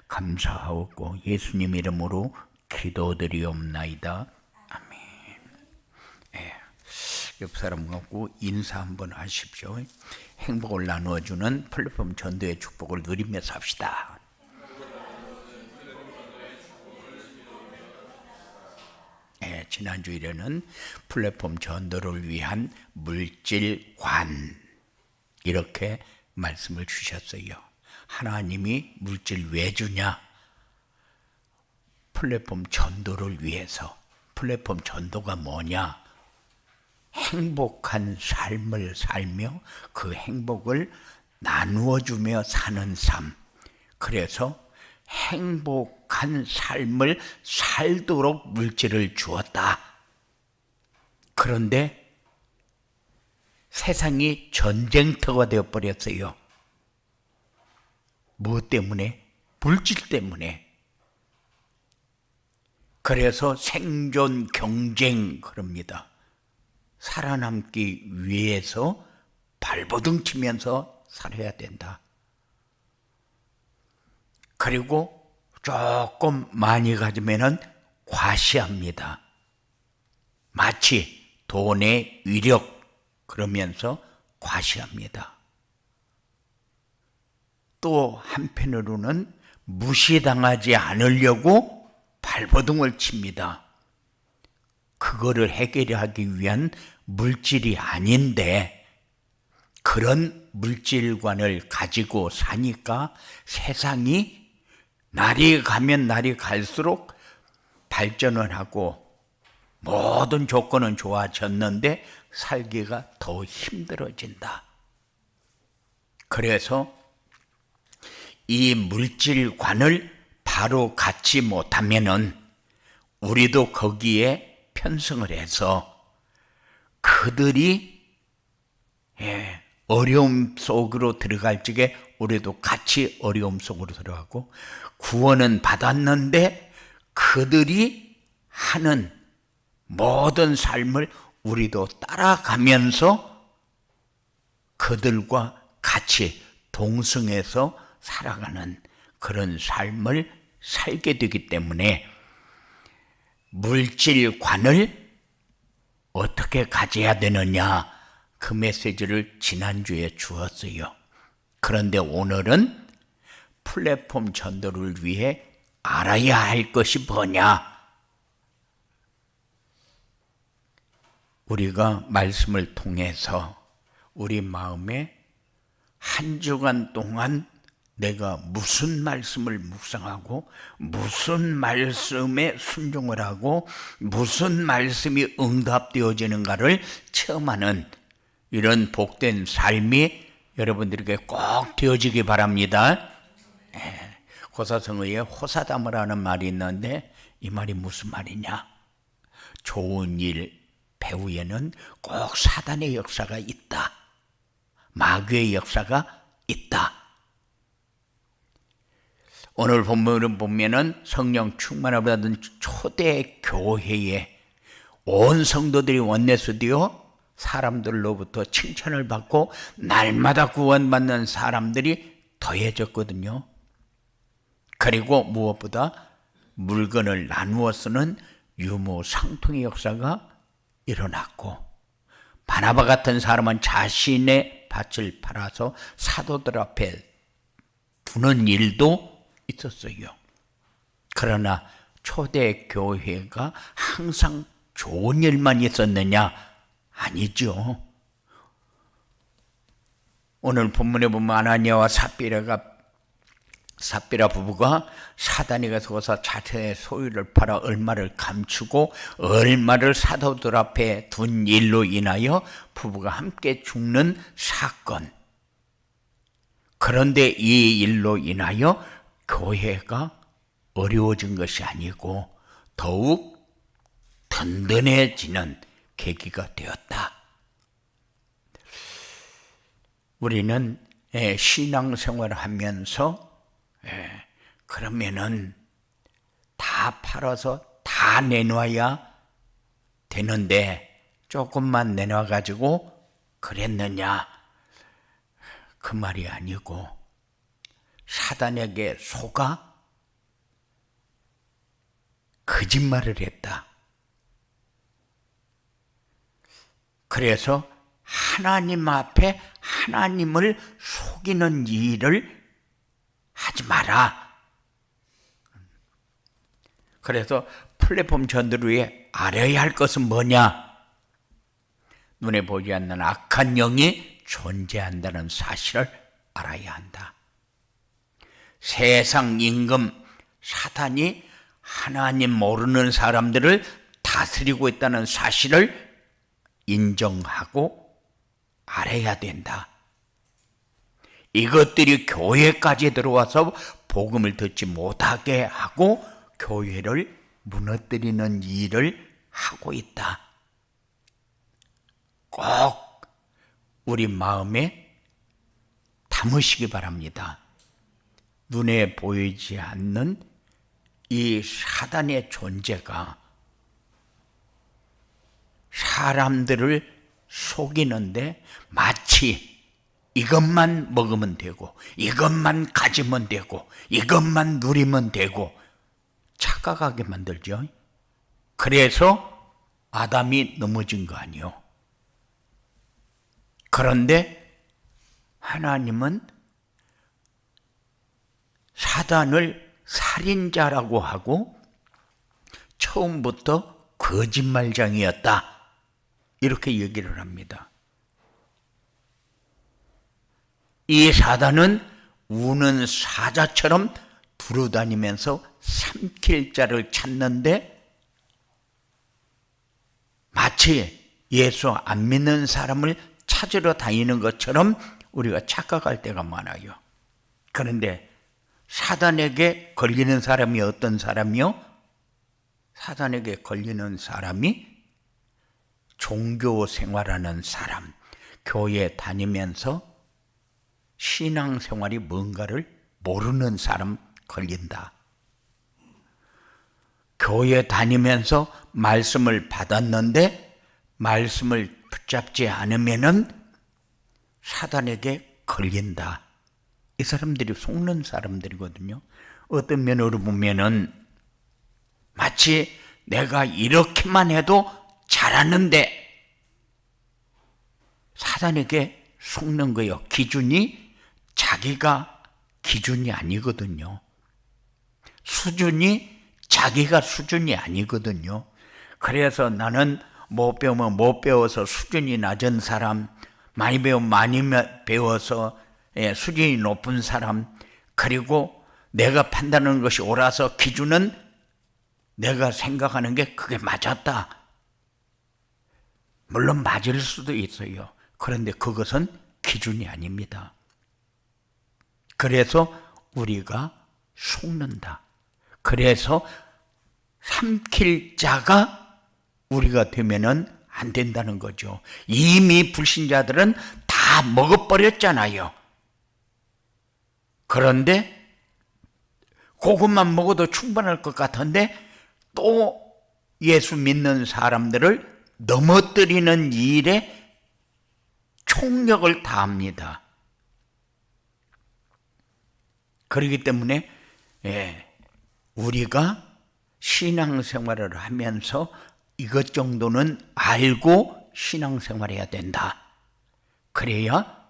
감사하옵고 예수님 이름으로 기도드리옵나이다. 아멘. 옆 사람 갖고 인사 한번 하십시오. 행복을 나누어주는 플랫폼 전도의 축복을 누리며 삽시다. 지난주일에는 플랫폼 전도를 위한 물질관 이렇게 말씀을 주셨어요. 하나님이 물질 왜 주냐? 플랫폼 전도를 위해서. 플랫폼 전도가 뭐냐? 행복한 삶을 살며 그 행복을 나누어 주며 사는 삶. 그래서 행복한 삶을 살도록 물질을 주었다. 그런데 세상이 전쟁터가 되어버렸어요. 무엇 때문에? 물질 때문에. 그래서 생존 경쟁 그럽니다. 살아남기 위해서 발버둥 치면서 살아야 된다. 그리고 조금 많이 가지면은 과시합니다. 마치 돈의 위력 그러면서 과시합니다. 또 한편으로는 무시당하지 않으려고 발버둥을 칩니다. 그거를 해결하기 위한 물질이 아닌데 그런 물질관을 가지고 사니까 세상이 날이 가면 날이 갈수록 발전을 하고 모든 조건은 좋아졌는데 살기가 더 힘들어진다. 그래서 이 물질관을 바로 갖지 못하면은 우리도 거기에 편승을 해서 그들이 어려움 속으로 들어갈 적에 우리도 같이 어려움 속으로 들어가고 구원은 받았는데 그들이 하는 모든 삶을 우리도 따라가면서 그들과 같이 동승해서 살아가는 그런 삶을 살게 되기 때문에 물질관을 어떻게 가져야 되느냐 그 메시지를 지난주에 주었어요. 그런데 오늘은 플랫폼 전도를 위해 알아야 할 것이 뭐냐? 우리가 말씀을 통해서 우리 마음에 한 주간 동안 내가 무슨 말씀을 묵상하고 무슨 말씀에 순종을 하고 무슨 말씀이 응답되어지는가를 체험하는 이런 복된 삶이 여러분들에게 꼭 되어지기 바랍니다. 고사성어에 호사다무라는 말이 있는데 이 말이 무슨 말이냐? 좋은 일 배후에는 꼭 사단의 역사가 있다. 마귀의 역사가 있다. 오늘 본문을 보면은 성령 충만을 받은 초대 교회에 온 성도들이 원내수 되어 사람들로부터 칭찬을 받고 날마다 구원받는 사람들이 더해졌거든요. 그리고 무엇보다 물건을 나누어 쓰는 유무 상통의 역사가 일어났고 바나바 같은 사람은 자신의 밭을 팔아서 사도들 앞에 두는 일도 있었어요. 그러나 초대교회가 항상 좋은 일만 있었느냐? 아니죠. 오늘 본문에 보면 아나니아와 삽비라 부부가 사단이 가서 자신의 소유를 팔아 얼마를 감추고 얼마를 사도들 앞에 둔 일로 인하여 부부가 함께 죽는 사건. 그런데 이 일로 인하여 교회가 어려워진 것이 아니고 더욱 든든해지는 계기가 되었다. 우리는 신앙생활을 하면서 그러면은 다 팔아서 다 내놔야 되는데 조금만 내놔가지고 그랬느냐? 그 말이 아니고 사단에게 속아 거짓말을 했다. 그래서 하나님 앞에 하나님을 속이는 일을 하지 마라. 그래서 플랫폼 전도를 알아야 할 것은 뭐냐? 눈에 보이지 않는 악한 영이 존재한다는 사실을 알아야 한다. 세상 임금 사탄이 하나님 모르는 사람들을 다스리고 있다는 사실을 인정하고 알아야 된다. 이것들이 교회까지 들어와서 복음을 듣지 못하게 하고 교회를 무너뜨리는 일을 하고 있다. 꼭 우리 마음에 담으시기 바랍니다. 눈에 보이지 않는 이 사단의 존재가 사람들을 속이는데 마치 이것만 먹으면 되고 이것만 가지면 되고 이것만 누리면 되고 착각하게 만들죠. 그래서 아담이 넘어진 거 아니요. 그런데 하나님은 사단을 살인자라고 하고 처음부터 거짓말장이었다. 이렇게 얘기를 합니다. 이 사단은 우는 사자처럼 두루다니면서 삼킬 자를 찾는데 마치 예수 안 믿는 사람을 찾으러 다니는 것처럼 우리가 착각할 때가 많아요. 그런데 사단에게 걸리는 사람이 어떤 사람이요? 사단에게 걸리는 사람이 종교 생활하는 사람, 교회 다니면서 신앙생활이 뭔가를 모르는 사람 걸린다. 교회 다니면서 말씀을 받았는데 말씀을 붙잡지 않으면은 사단에게 걸린다. 이 사람들이 속는 사람들이거든요. 어떤 면으로 보면은 마치 내가 이렇게만 해도 잘하는데 사단에게 속는 거예요. 기준이 자기가 기준이 아니거든요. 수준이 자기가 수준이 아니거든요. 그래서 나는 못 배우면 못 배워서 수준이 낮은 사람, 많이 배우면 많이 배워서 수준이 높은 사람, 그리고 내가 판단하는 것이 옳아서 기준은 내가 생각하는 게 그게 맞았다. 물론 맞을 수도 있어요. 그런데 그것은 기준이 아닙니다. 그래서 우리가 속는다. 그래서 삼킬 자가 우리가 되면은 안 된다는 거죠. 이미 불신자들은 다 먹어버렸잖아요. 그런데 그것만 먹어도 충분할 것 같은데 또 예수 믿는 사람들을 넘어뜨리는 일에 총력을 다합니다. 그렇기 때문에 우리가 신앙생활을 하면서 이것 정도는 알고 신앙생활해야 된다. 그래야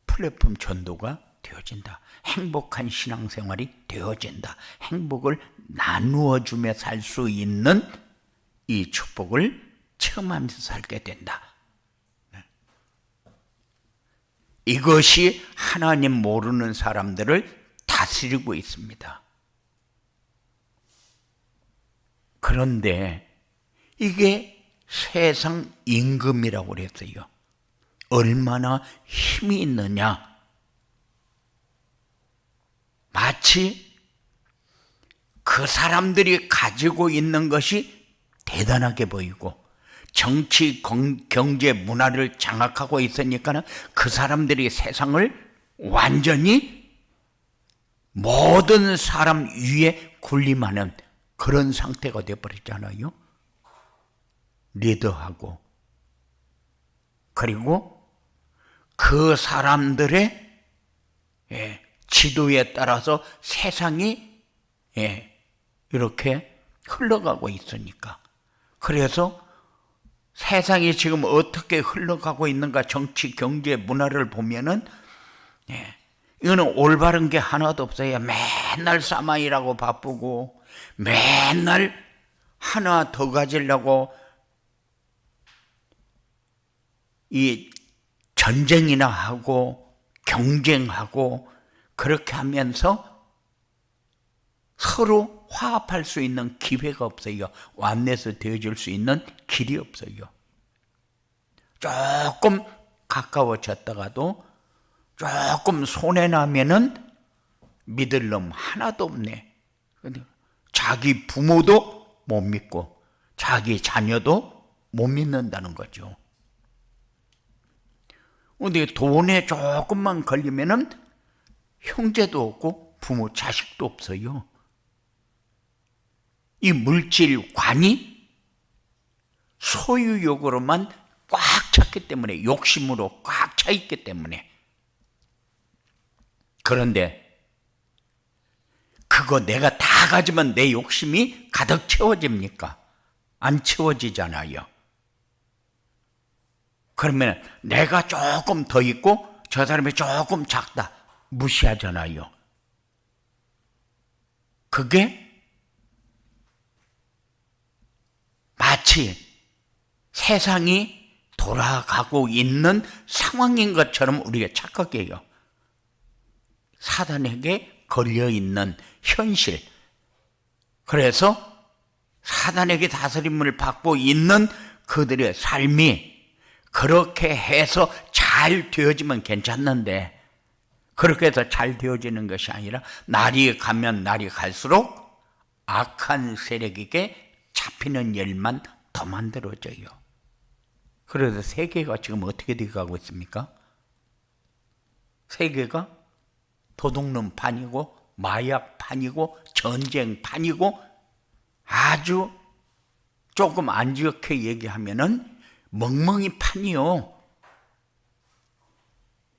플랫폼 전도가 되어진다. 행복한 신앙생활이 되어진다. 행복을 나누어 주며 살 수 있는 이 축복을 체험하면서 살게 된다. 이것이 하나님 모르는 사람들을 다스리고 있습니다. 그런데 이게 세상 임금이라고 그랬어요. 얼마나 힘이 있느냐. 마치 그 사람들이 가지고 있는 것이 대단하게 보이고 정치, 경제, 문화를 장악하고 있으니까 그 사람들이 세상을 완전히 모든 사람 위에 군림하는 그런 상태가 되어버렸잖아요. 리더하고. 그리고 그 사람들의 지도에 따라서 세상이 이렇게 흘러가고 있으니까. 그래서 세상이 지금 어떻게 흘러가고 있는가, 정치, 경제, 문화를 보면은 이거는 올바른 게 하나도 없어요. 맨날 싸마이라고 바쁘고 맨날 하나 더 가지려고 이 전쟁이나 하고 경쟁하고 그렇게 하면서 서로 화합할 수 있는 기회가 없어요. 완내서 되어줄 수 있는 길이 없어요. 조금 가까워졌다가도 조금 손해나면은 믿을 놈 하나도 없네. 자기 부모도 못 믿고 자기 자녀도 못 믿는다는 거죠. 근데 돈에 조금만 걸리면은 형제도 없고 부모 자식도 없어요. 이 물질관이 소유욕으로만 꽉 찼기 때문에, 욕심으로 꽉 차 있기 때문에. 그런데 그거 내가 다 가지면 내 욕심이 가득 채워집니까? 안 채워지잖아요. 그러면 내가 조금 더 있고 저 사람이 조금 작다, 무시하잖아요. 그게 마치 세상이 돌아가고 있는 상황인 것처럼 우리가 착각해요. 사단에게 걸려있는 현실. 그래서 사단에게 다스림을 받고 있는 그들의 삶이 그렇게 해서 잘 되어지면 괜찮는데, 그렇게 해서 잘 되어지는 것이 아니라 날이 가면 날이 갈수록 악한 세력에게 잡히는 일만 더 만들어져요. 그래서 세계가 지금 어떻게 되어가고 있습니까? 세계가 도둑놈판이고 마약판이고 전쟁판이고, 아주 조금 안 좋게 얘기하면은 멍멍이 판이요.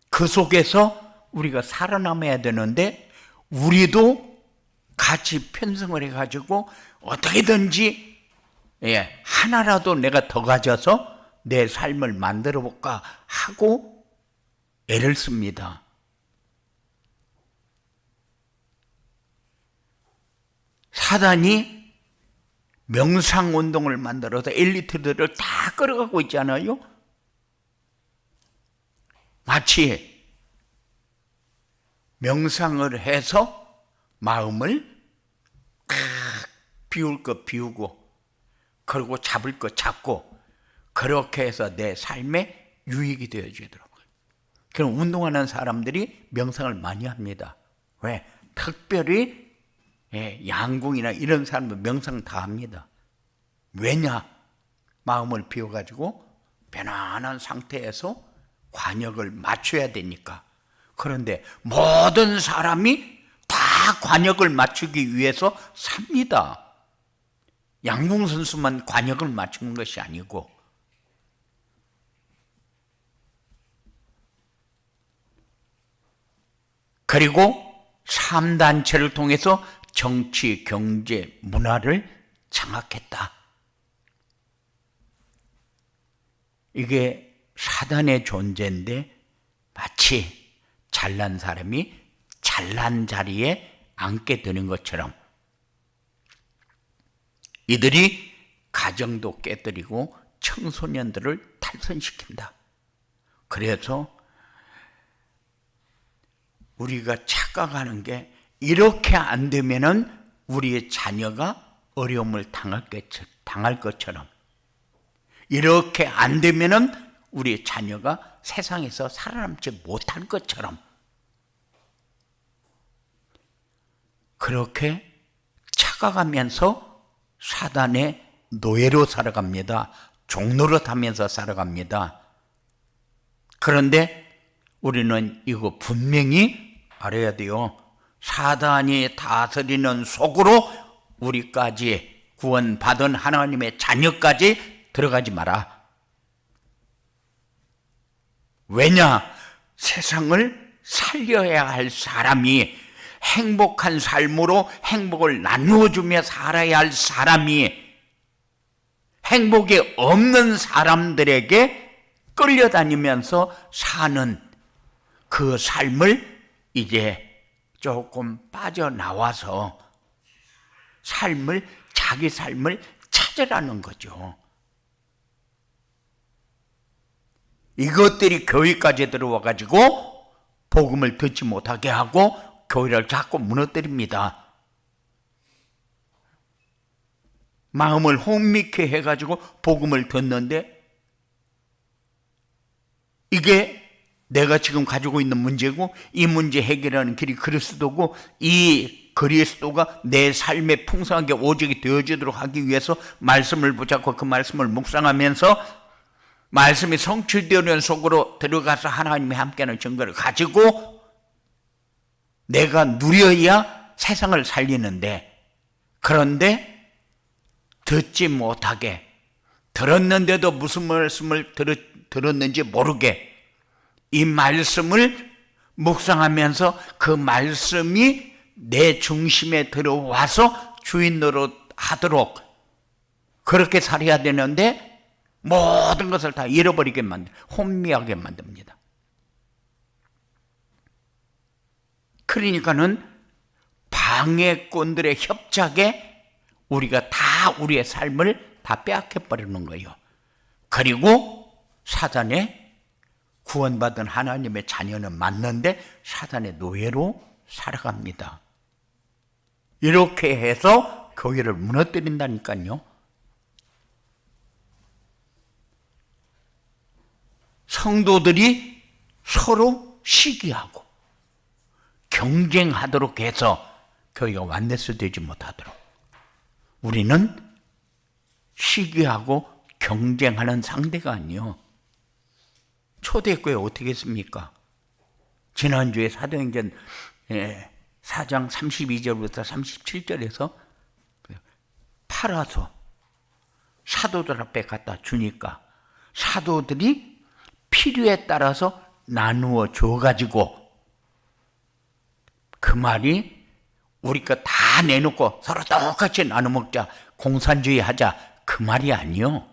그 속에서 우리가 살아남아야 되는데, 우리도 같이 편성을 해가지고 어떻게든지 하나라도 내가 더 가져서 내 삶을 만들어 볼까 하고 애를 씁니다. 사단이 명상운동을 만들어서 엘리트들을 다 끌어가고 있잖아요. 마치 명상을 해서 마음을 비울 거 비우고, 그리고 잡을 거 잡고, 그렇게 해서 내 삶에 유익이 되어지더라고요. 그럼 운동하는 사람들이 명상을 많이 합니다. 왜? 특별히 양궁이나 이런 사람들 명상 다 합니다. 왜냐? 마음을 비워가지고 편안한 상태에서 관역을 맞춰야 되니까. 그런데 모든 사람이 다 관역을 맞추기 위해서 삽니다. 양궁 선수만 관역을 맞추는 것이 아니고, 그리고 3단체를 통해서 정치, 경제, 문화를 장악했다. 이게 사단의 존재인데, 마치 잘난 사람이 잘난 자리에 앉게 되는 것처럼 이들이 가정도 깨뜨리고 청소년들을 탈선시킨다. 그래서 우리가 착각하는 게, 이렇게 안 되면은 우리의 자녀가 어려움을 당할 것처럼, 이렇게 안 되면은 우리의 자녀가 세상에서 살아남지 못할 것처럼, 그렇게 착각하면서 사단의 노예로 살아갑니다. 종노릇하면서 살아갑니다. 그런데 우리는 이거 분명히 알아야 돼요. 사단이 다스리는 속으로 우리까지 구원받은 하나님의 자녀까지 들어가지 마라. 왜냐? 세상을 살려야 할 사람이, 행복한 삶으로 행복을 나누어주며 살아야 할 사람이 행복이 없는 사람들에게 끌려다니면서 사는 그 삶을 이제 조금 빠져나와서 자기 삶을 찾으라는 거죠. 이것들이 교회까지 들어와가지고 복음을 듣지 못하게 하고 교회를 자꾸 무너뜨립니다. 마음을 혼미케 해가지고 복음을 듣는데 이게 내가 지금 가지고 있는 문제고, 이 문제 해결하는 길이 그리스도고, 이 그리스도가 내 삶에 풍성하게 오직이 되어지도록 하기 위해서 말씀을 붙잡고 그 말씀을 묵상하면서 말씀이 성취되는 속으로 들어가서 하나님이 함께하는 증거를 가지고 내가 누려야 세상을 살리는데, 그런데 듣지 못하게, 들었는데도 무슨 말씀을 들었는지 모르게 이 말씀을 묵상하면서 그 말씀이 내 중심에 들어와서 주인 노릇하도록 그렇게 살아야 되는데 모든 것을 다 잃어버리게 혼미하게 만듭니다. 그러니까는 방해꾼들의 협작에 우리가 다 우리의 삶을 다 빼앗겨버리는 거예요. 그리고 사단의 구원받은 하나님의 자녀는 맞는데 사단의 노예로 살아갑니다. 이렇게 해서 교회를 무너뜨린다니까요. 성도들이 서로 시기하고 경쟁하도록 해서 교회가 완내스 되지 못하도록, 우리는 시기하고 경쟁하는 상대가 아니요. 초대교회 어떻게 했습니까? 지난주에 사도행전 4장 32절부터 37절에서 팔아서 사도들 앞에 갖다 주니까 사도들이 필요에 따라서 나누어 줘가지고, 그 말이 우리 거 다 내놓고 서로 똑같이 나눠 먹자, 공산주의 하자, 그 말이 아니요.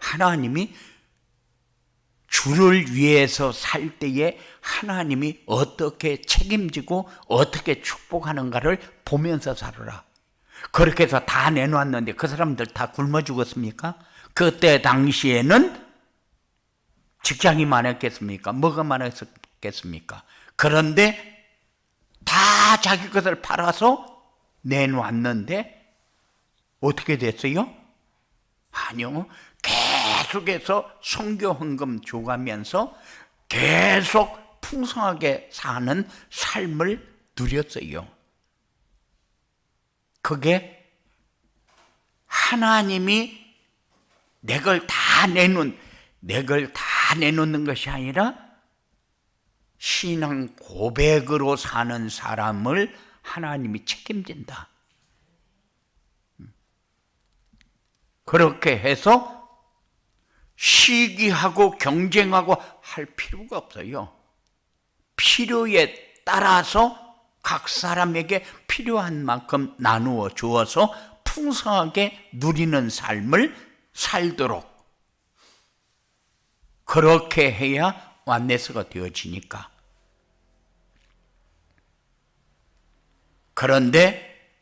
하나님이 주를 위해서 살 때에 하나님이 어떻게 책임지고 어떻게 축복하는가를 보면서 살아라. 그렇게 해서 다 내놓았는데 그 사람들 다 굶어 죽었습니까? 그때 당시에는 직장이 많았겠습니까? 뭐가 많았겠습니까? 그런데 다 자기 것을 팔아서 내놓았는데 어떻게 됐어요? 아니요. 계속해서 선교 헌금 줘가면서 계속 풍성하게 사는 삶을 누렸어요. 그게 하나님이 내 걸 다 내놓는 것이 아니라 신앙 고백으로 사는 사람을 하나님이 책임진다. 그렇게 해서 시기하고 경쟁하고 할 필요가 없어요. 필요에 따라서 각 사람에게 필요한 만큼 나누어 주어서 풍성하게 누리는 삶을 살도록, 그렇게 해야 완내스가 되어지니까. 그런데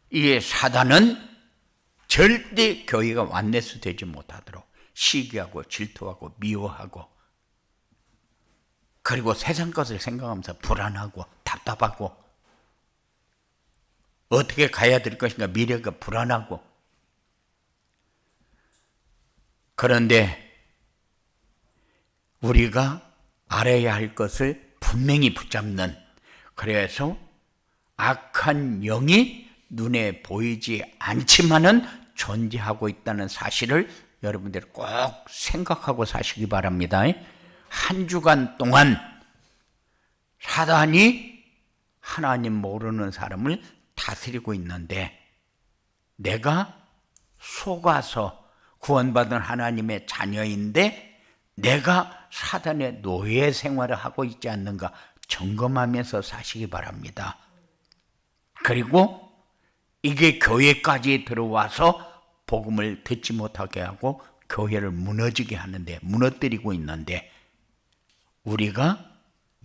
이 사단은 절대 교회가 완내스 되지 못하도록 시기하고 질투하고 미워하고, 그리고 세상 것을 생각하면서 불안하고 답답하고 어떻게 가야 될 것인가 미래가 불안하고. 그런데 우리가 알아야 할 것을 분명히 붙잡는, 그래서 악한 영이 눈에 보이지 않지만은 존재하고 있다는 사실을 여러분들 꼭 생각하고 사시기 바랍니다. 한 주간 동안 사단이 하나님 모르는 사람을 다스리고 있는데, 내가 속아서 구원받은 하나님의 자녀인데 내가 사단의 노예 생활을 하고 있지 않는가 점검하면서 사시기 바랍니다. 그리고 이게 교회까지 들어와서 복음을 듣지 못하게 하고 교회를 무너지게 하는데, 무너뜨리고 있는데, 우리가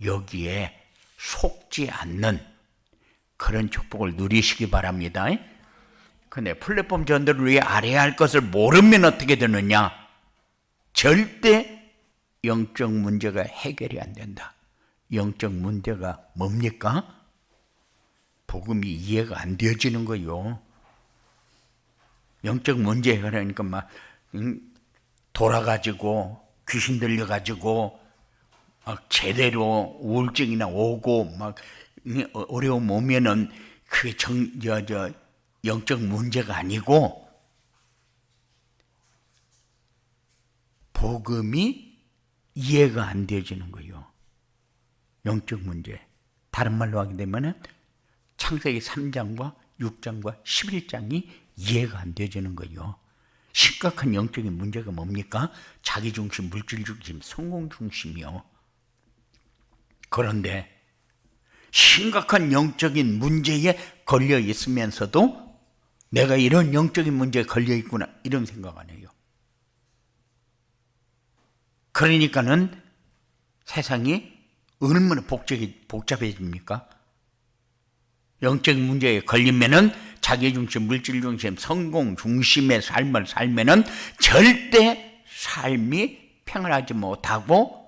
여기에 속지 않는 그런 축복을 누리시기 바랍니다. 근데 플랫폼 전도를 위해 알아야 할 것을 모르면 어떻게 되느냐? 절대 영적 문제가 해결이 안 된다. 영적 문제가 뭡니까? 복음이 이해가 안 되어지는 거요. 영적 문제 해결하니까 막 돌아가지고 귀신 들려가지고 막 제대로 우울증이나 오고 막 어려움 오면은 그게 영적 문제가 아니고 복음이 이해가 안 되어지는 거예요. 영적 문제. 다른 말로 하게 되면은 창세기 3장과 6장과 11장이 이해가 안 되어지는 거예요. 심각한 영적인 문제가 뭡니까? 자기중심, 물질중심, 성공중심이요. 그런데 심각한 영적인 문제에 걸려 있으면서도 내가 이런 영적인 문제에 걸려 있구나 이런 생각 안 해요. 그러니까는 세상이 얼마나 복잡해집니까? 영적인 문제에 걸리면은 자기중심, 물질중심, 성공중심의 삶을 살면은 절대 삶이 평안하지 못하고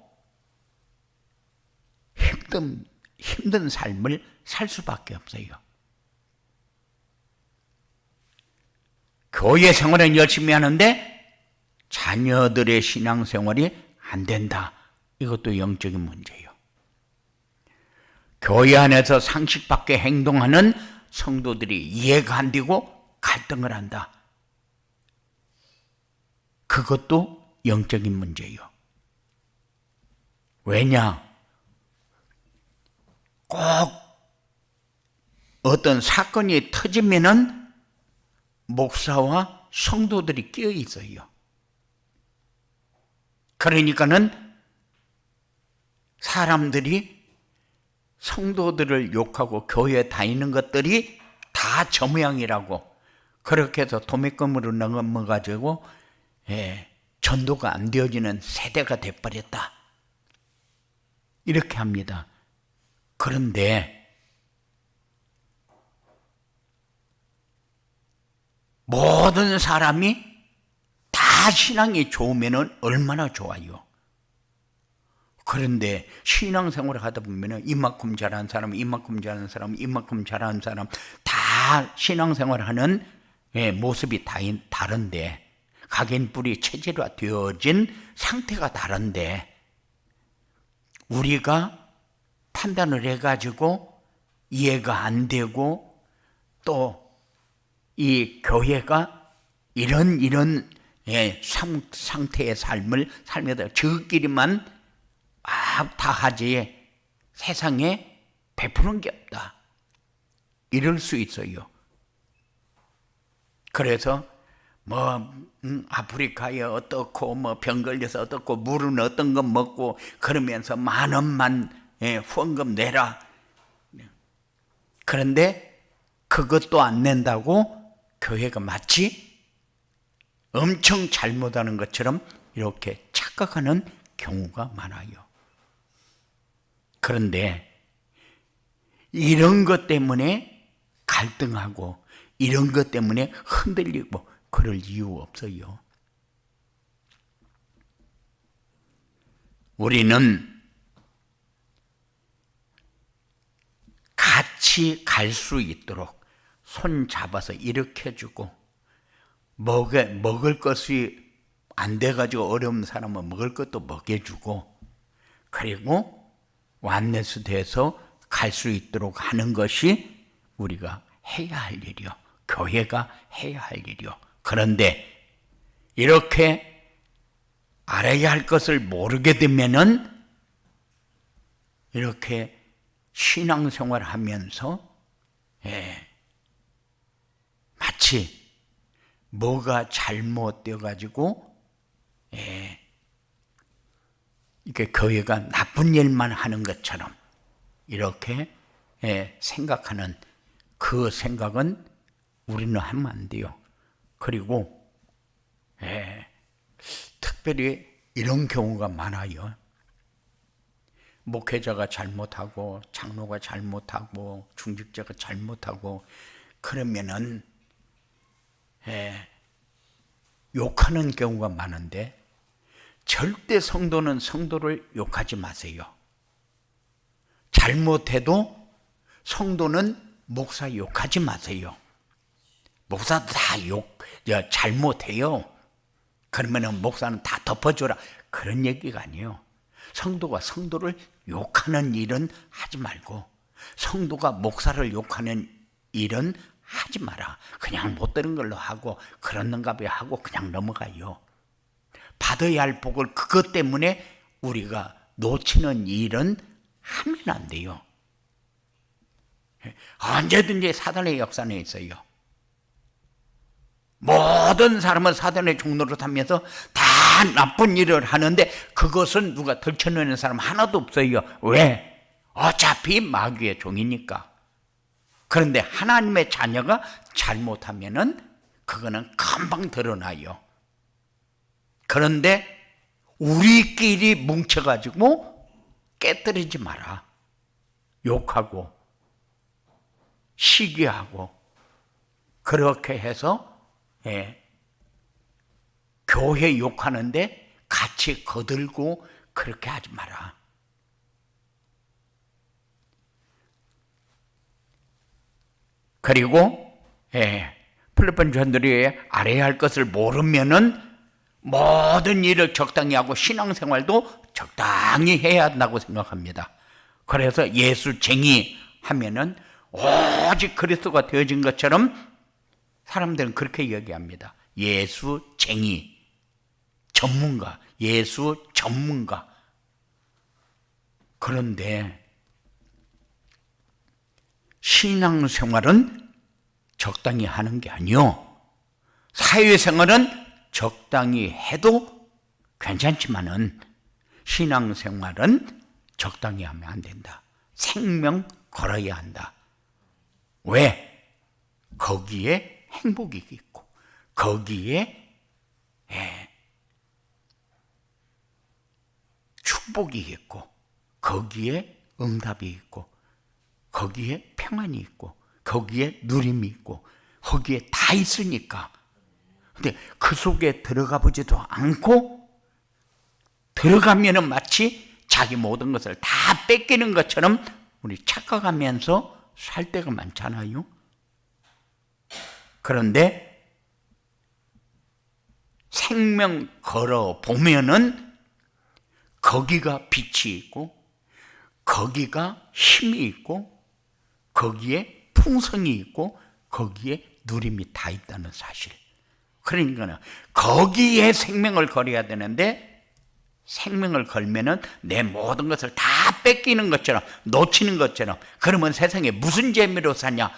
힘든 삶을 살 수밖에 없어요. 교회 생활은 열심히 하는데 자녀들의 신앙생활이 안 된다. 이것도 영적인 문제예요. 교회 안에서 상식 밖의 행동하는 성도들이 이해가 안 되고 갈등을 한다. 그것도 영적인 문제예요. 왜냐? 꼭 어떤 사건이 터지면은 목사와 성도들이 끼어 있어요. 그러니까는 사람들이 성도들을 욕하고 교회에 다니는 것들이 다 저 모양이라고 그렇게 해서 도매금으로 넘어가지고 전도가 안 되어지는 세대가 돼버렸다. 이렇게 합니다. 그런데 모든 사람이 다 신앙이 좋으면 얼마나 좋아요. 그런데 신앙생활을 하다 보면 이만큼 잘하는 사람, 이만큼 잘하는 사람, 이만큼 잘하는 사람 다 신앙생활을 하는 모습이 다 다른데 각인뿔이 체질화되어진 상태가 다른데 우리가 판단을 해가지고 이해가 안 되고 또 이 교회가 이런 상태의 삶을 살면서 저끼리만 다 하지 세상에 베푸는 게 없다. 이럴 수 있어요. 그래서 아프리카에 어떻고 병 걸려서 어떻고 물은 어떤 거 먹고 그러면서 10,000원만 후원금 내라. 그런데 그것도 안 낸다고 교회가 마치 엄청 잘못하는 것처럼 이렇게 착각하는 경우가 많아요. 그런데 이런 것 때문에 갈등하고 이런 것 때문에 흔들리고 그럴 이유 없어요. 우리는 같이 갈 수 있도록 손 잡아서 일으켜주고 먹을 것이 안 돼가지고 어려운 사람은 먹을 것도 먹여주고 그리고 완네스 돼서 갈 수 있도록 하는 것이 우리가 해야 할 일이요. 교회가 해야 할 일이요. 그런데 이렇게 알아야 할 것을 모르게 되면은 이렇게 신앙생활 하면서 마치 뭐가 잘못되어 가지고 이게 교회가 나쁜 일만 하는 것처럼 이렇게 생각하는 그 생각은 우리는 하면 안 돼요. 그리고 특별히 이런 경우가 많아요. 목회자가 잘못하고 장로가 잘못하고 중직자가 잘못하고 그러면은 욕하는 경우가 많은데 절대 성도는 성도를 욕하지 마세요. 잘못해도 성도는 목사 욕하지 마세요. 목사도 다 잘못해요. 그러면은 목사는 다 덮어줘라. 그런 얘기가 아니에요. 성도가 성도를 욕하는 일은 하지 말고 성도가 목사를 욕하는 일은 하지 마라. 그냥 못 들은 걸로 하고 그렇는가 봐 하고 그냥 넘어가요. 받아야 할 복을 그것 때문에 우리가 놓치는 일은 하면 안 돼요. 언제든지 사단의 역사는 있어요. 모든 사람은 사단의 종로로 타면서 다 나쁜 일을 하는데 그것은 누가 들춰내는 사람 하나도 없어요. 왜? 어차피 마귀의 종이니까. 그런데 하나님의 자녀가 잘못하면은 그거는 금방 드러나요. 그런데 우리끼리 뭉쳐가지고 깨뜨리지 마라. 욕하고 시기하고 그렇게 해서 교회 욕하는데 같이 거들고 그렇게 하지 마라. 그리고 필리핀 전들이 알아야 할 것을 모르면은 모든 일을 적당히 하고 신앙생활도 적당히 해야 한다고 생각합니다. 그래서 예수쟁이 하면은 오직 그리스도가 되어진 것처럼 사람들은 그렇게 얘기합니다. 예수쟁이, 전문가, 예수 전문가. 그런데 신앙생활은 적당히 하는 게 아니요. 사회생활은 적당히 해도 괜찮지만은 신앙생활은 적당히 하면 안 된다. 생명 걸어야 한다. 왜? 거기에 행복이 있고 거기에 축복이 있고 거기에 응답이 있고 거기에 평안이 있고 거기에 누림이 있고 거기에 다 있으니까. 근데 그 속에 들어가 보지도 않고 들어가면은 마치 자기 모든 것을 다 뺏기는 것처럼 우리 착각하면서 살 때가 많잖아요. 그런데 생명 걸어 보면은 거기가 빛이 있고 거기가 힘이 있고 거기에 풍성이 있고 거기에 누림이 다 있다는 사실. 그러니까 거기에 생명을 걸어야 되는데 생명을 걸면은 내 모든 것을 다 뺏기는 것처럼 놓치는 것처럼. 그러면 세상에 무슨 재미로 사냐?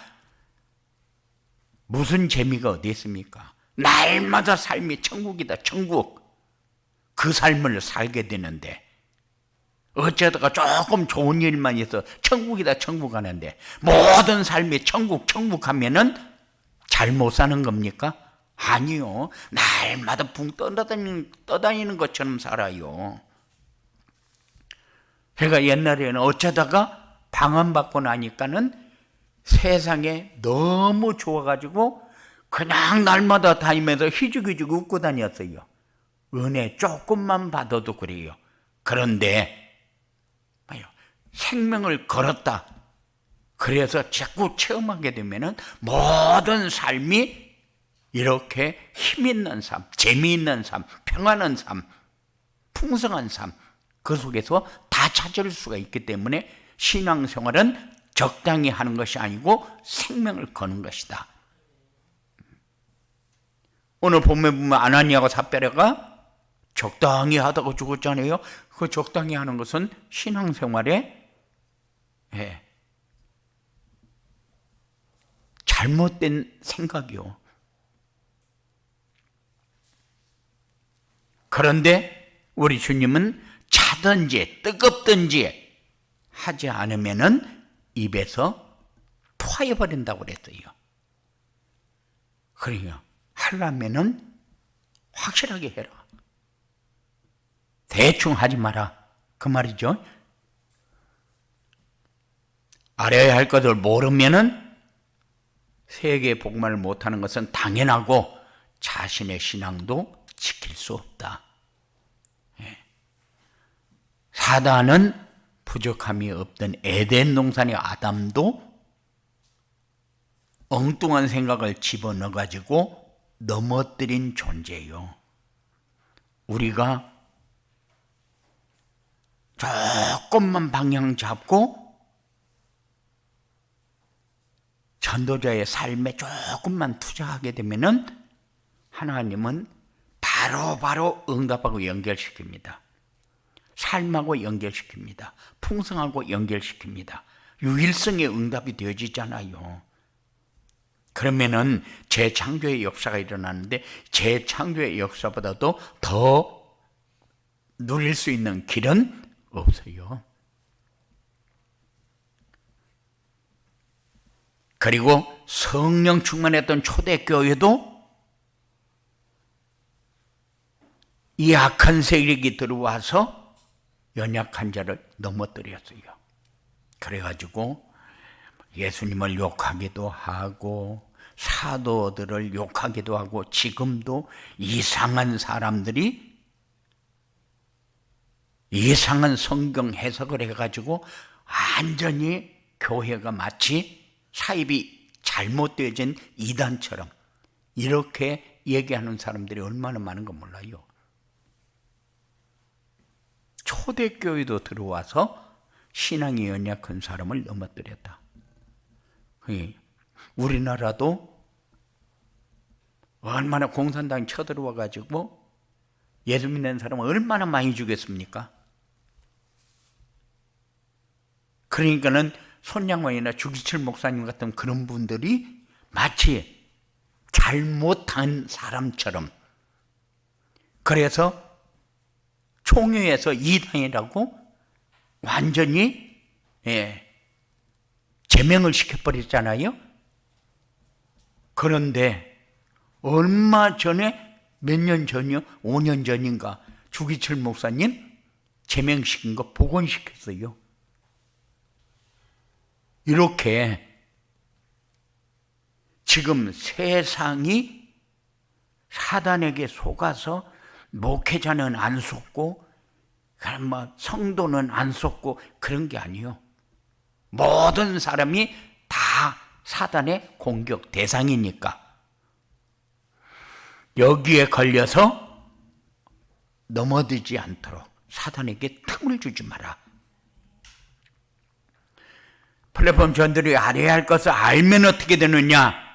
무슨 재미가 어디 있습니까? 날마다 삶이 천국이다. 천국. 그 삶을 살게 되는데 어쩌다가 조금 좋은 일만 있어 천국이다 천국 하는데 모든 삶이 천국 하면은 잘 못 사는 겁니까? 아니요. 날마다 붕 떠다니는 것처럼 살아요. 제가 옛날에는 어쩌다가 방언받고 나니까는 세상에 너무 좋아가지고 그냥 날마다 다니면서 희죽희죽 웃고 다녔어요. 은혜 조금만 받아도 그래요. 그런데 생명을 걸었다. 그래서 자꾸 체험하게 되면은 모든 삶이 이렇게 힘있는 삶, 재미있는 삶, 평안한 삶, 풍성한 삶, 그 속에서 다 찾을 수가 있기 때문에 신앙생활은 적당히 하는 것이 아니고 생명을 거는 것이다. 오늘 보면 아나니아와 삽비라가 적당히 하다가 죽었잖아요. 그 적당히 하는 것은 신앙생활에 잘못된 생각이요. 그런데 우리 주님은 차든지 뜨겁든지 하지 않으면은 입에서 토해버린다고 그랬어요. 그러니까 하려면은 확실하게 해라. 대충 하지 마라. 그 말이죠. 알아야 할 것을 모르면은 세계의 복음을 못하는 것은 당연하고 자신의 신앙도 지킬 수 없다. 사단은 부족함이 없던 에덴 동산의 아담도 엉뚱한 생각을 집어넣어가지고 넘어뜨린 존재예요. 우리가 조금만 방향 잡고 전도자의 삶에 조금만 투자하게 되면은 하나님은 바로 응답하고 연결시킵니다. 삶하고 연결시킵니다. 풍성하고 연결시킵니다. 유일성의 응답이 되어지잖아요. 그러면은 재창조의 역사가 일어나는데 재창조의 역사보다도 더 누릴 수 있는 길은 없어요. 그리고 성령 충만했던 초대교회도 이 악한 세력이 들어와서 연약한 자를 넘어뜨렸어요. 그래가지고 예수님을 욕하기도 하고 사도들을 욕하기도 하고 지금도 이상한 사람들이 이상한 성경 해석을 해가지고 완전히 교회가 마치 사입이 잘못되어진 이단처럼 이렇게 얘기하는 사람들이 얼마나 많은 거 몰라요. 초대교회도 들어와서 신앙이 연약한 사람을 넘어뜨렸다. 우리나라도 얼마나 공산당이 쳐들어와 가지고 예수 믿는 사람을 얼마나 많이 죽였습니까? 그러니까는 손양원이나 주기철 목사님 같은 그런 분들이 마치 잘못한 사람처럼 그래서 총회에서 이단이라고 완전히 제명을 시켜버렸잖아요. 그런데 얼마 전에 몇 년 전이요? 5년 전인가 주기철 목사님 제명시킨 거 복원시켰어요. 이렇게 지금 세상이 사단에게 속아서 목회자는 안 속고 성도는 안 속고 그런 게 아니에요. 모든 사람이 다 사단의 공격 대상이니까 여기에 걸려서 넘어지지 않도록 사단에게 틈을 주지 마라. 플랫폼 전들이 알아야 할 것을 알면 어떻게 되느냐?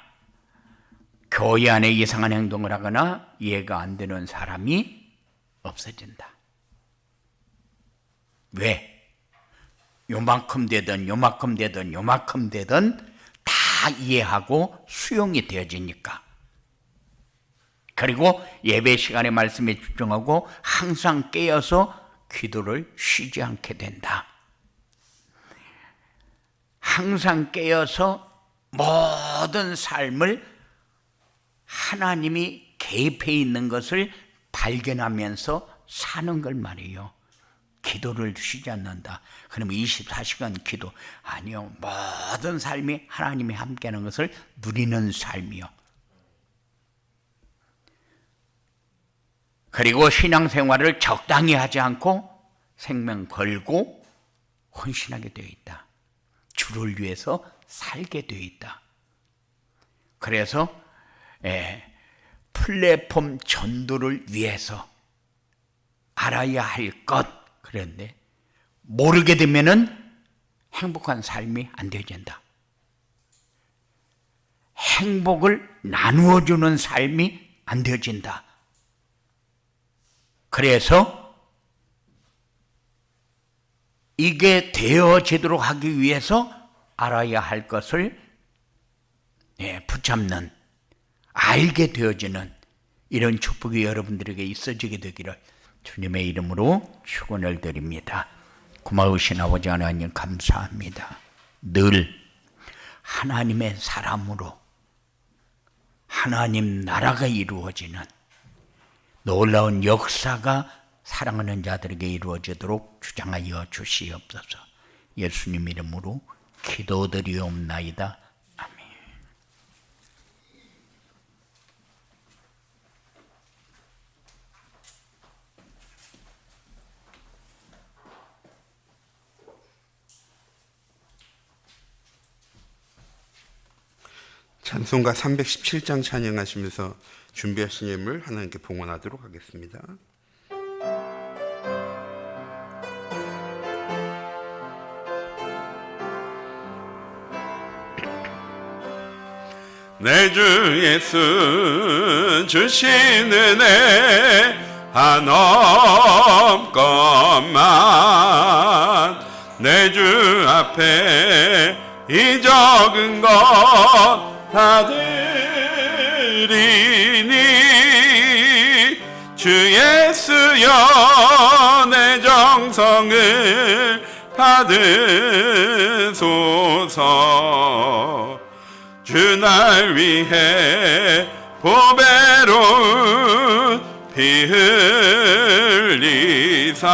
교회 안에 이상한 행동을 하거나 이해가 안 되는 사람이 없어진다. 왜? 요만큼 되든 다 이해하고 수용이 되어지니까. 그리고 예배 시간에 말씀에 집중하고 항상 깨어서 기도를 쉬지 않게 된다. 항상 깨어서 모든 삶을 하나님이 개입해 있는 것을 발견하면서 사는 걸 말이에요. 기도를 쉬지 않는다. 그러면 24시간 기도 아니요. 모든 삶이 하나님이 함께하는 것을 누리는 삶이요. 그리고 신앙생활을 적당히 하지 않고 생명 걸고 헌신하게 되어 있다. 주를 위해서 살게 되어 있다. 그래서 플랫폼 전도를 위해서 알아야 할 것, 그런데 모르게 되면은 행복한 삶이 안 되어진다. 행복을 나누어주는 삶이 안 되어진다. 그래서 이게 되어지도록 하기 위해서 알아야 할 것을 붙잡는, 알게 되어지는 이런 축복이 여러분들에게 있어지게 되기를 주님의 이름으로 축원을 드립니다. 고마우신 아버지 하나님 감사합니다. 늘 하나님의 사람으로 하나님 나라가 이루어지는 놀라운 역사가 사랑하는 자들에게 이루어지도록 주장하여 주시옵소서. 예수님 이름으로 기도드리옵나이다. 아멘. 찬송가 317장 찬양하시면서 준비하신 예물 하나님께 봉헌하도록 하겠습니다. 내 주 예수 주신 은혜 한없건만 내 주 앞에 이 적은 것 다 드리니 주 예수여 내 정성을 받으소서. 주 날 위해 보배로운 피 흘리사